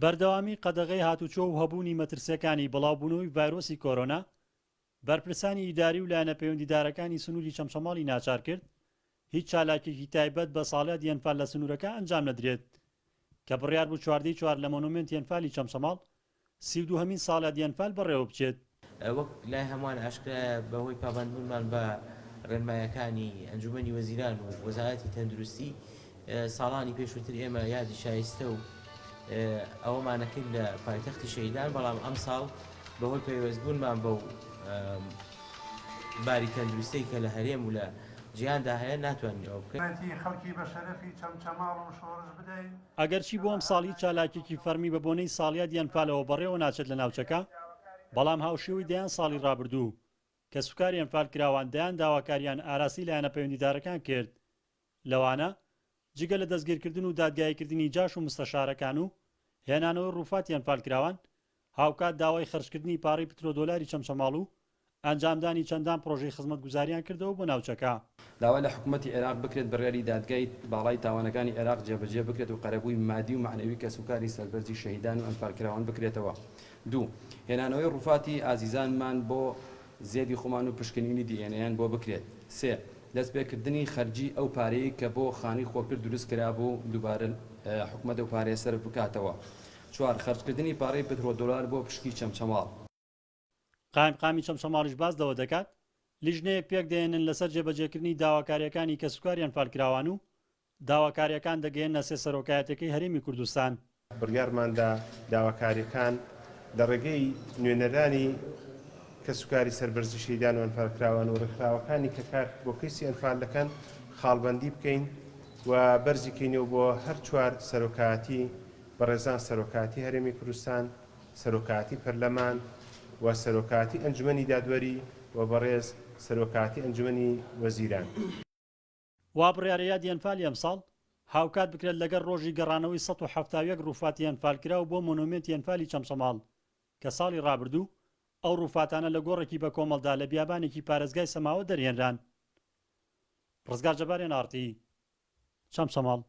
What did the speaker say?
بەردەوامی قەدەغەی هاتوچۆ و هەبوونی مەترسیەکانی بڵاوبوونەوەی ڤایرۆسی کۆرۆنا بەرپرسانی ئیداری و لایەنە پەیوەندیدارەکانی سنووری چەمچەماڵی ناچار کرد هیچ چالاکێکی تایبەت بە ساڵات یەنفال لە سنوورەکە ئەنجام نەدرێت کە بڕیار بوو چواردەی چوار لە مۆنومنت یەنفالی چەمچەماڵ 32هەمین ساڵات یەنفال بەڕێوە بچێت. وەک لای هەمووان ئاشکرایە بەهۆی پابەندبوونمان بە ڕێنمایەکانی ئەنجومەنی وەزیران و وەزارەتی تەندروستی ساڵانی پێشووتر ئێمە یادی شایستە و ئەوەمانەکرد لە پایتەختی شەهیدان، بەڵام ئەم ساڵ بەهۆی پەیوەستبوونمان بەو باری تەندروستی کە لە هەرێم و لە جیهاندا هەیە ناتوانین ئەوە بکەین. خەڵکی بە شەرەفی چەمچەماڵ و شۆڕش بدەین. ئەگەرچی بۆ ئەم ساڵی چالاکێکی فەرمی بە بۆنەی ساڵیات یەنفالەوە بەڕێوە ناچێت لە ناوچەکە، بەڵام هاوشێوەی دەیان ساڵی ڕابردوو کە سوکار یەنفال کراوان دەیان داواکاریان ئاراسی لایەنە پەیوەندیدارەکان کرد، لەوانە جگە لە دەستگیرکردن و دادگاییکردنی جاش و مستەشارەکان و هێنانەوەی ڕووفات یەنفال کراوان، هاوکات داوای خەرجکردنی پارەی پترۆدۆلاری چەمچەماڵ و ئەنجامدانی چەندان پرۆژەی خزمەتگوزاریان کردەوە بۆ ناوچەکە. داوا لە حکوومەتی عێراق بکرێت بڕیاری دادگای باڵای تاوانەکانی عێراق جێبەجێ بکرێت و قەرەبووی مادی و معنەوی کە سوکاری سەربەرزی شەهیدان و ئەنفالکراوان بکرێتەوە. دوو، هێنانەوەی ڕووفاتی ئازیزانمان بۆ زێدی خۆمان و پشکنینی دیێنەیان بۆ بکرێت. سێ، دەستپێکردنی خەرجی ئەو پارەی کە بۆ خانی خۆکرد دروست کرابوو دووبارە حکوومەت و پارەیە سەر بکاتەوە. چوار، خەرجکردنی پارەی پترۆدۆلار بۆ پشکی چەمچەماڵ. قایمقامی چەمچەماڵیش باس دەوە دەکات لیژنەیەک پێک دێنن لەسەر جێبەجێکردنی داواکاریەکانی کە سوکاریان فالکراوان و داواکاریەکان دەگەێنە سێ سەرۆکایەتەکەی هەرێمی کوردستان. بڕیارماندا داواکاریەکان لە ڕێگەی نوێنەرانی کە سوکاری سەربەرزی شەهیدان و ئەنفالکراوان و ڕێکخراوەکانی کە کار بۆ کەسی ئەنفال دەکەن خاڵبەندی بکەین و بەرزی کەینەوە بۆ هەر چوار سەرۆکایەتی بەڕێزان سەرۆکایەتی هەرێمی کوردستان، سەرۆکایەتی پەرلەمان و سەرۆکایەتی ئەنجومەنی دادوەری و بەڕێز سەرۆکایەتی ئەنجومەنی وەزیران. وا بڕیارەیەتی ئەنفالی ئەمساڵ هاوکات بکرێت لەگەڵ ڕۆژی گەڕانەوەی 171 ڕووفاتی ئەنفالکراو بۆ مۆنومنتی ئەنفالی چەمچەماڵ کە ساڵی ڕابردوو ئەو ڕووفاتانە لە گۆڕێکی بە کۆمەڵدا لە بیابانێکی پارێزگای سەماوە دەرهێنران. ڕزگار جەبارێن ئارتی، چەمچەماڵ.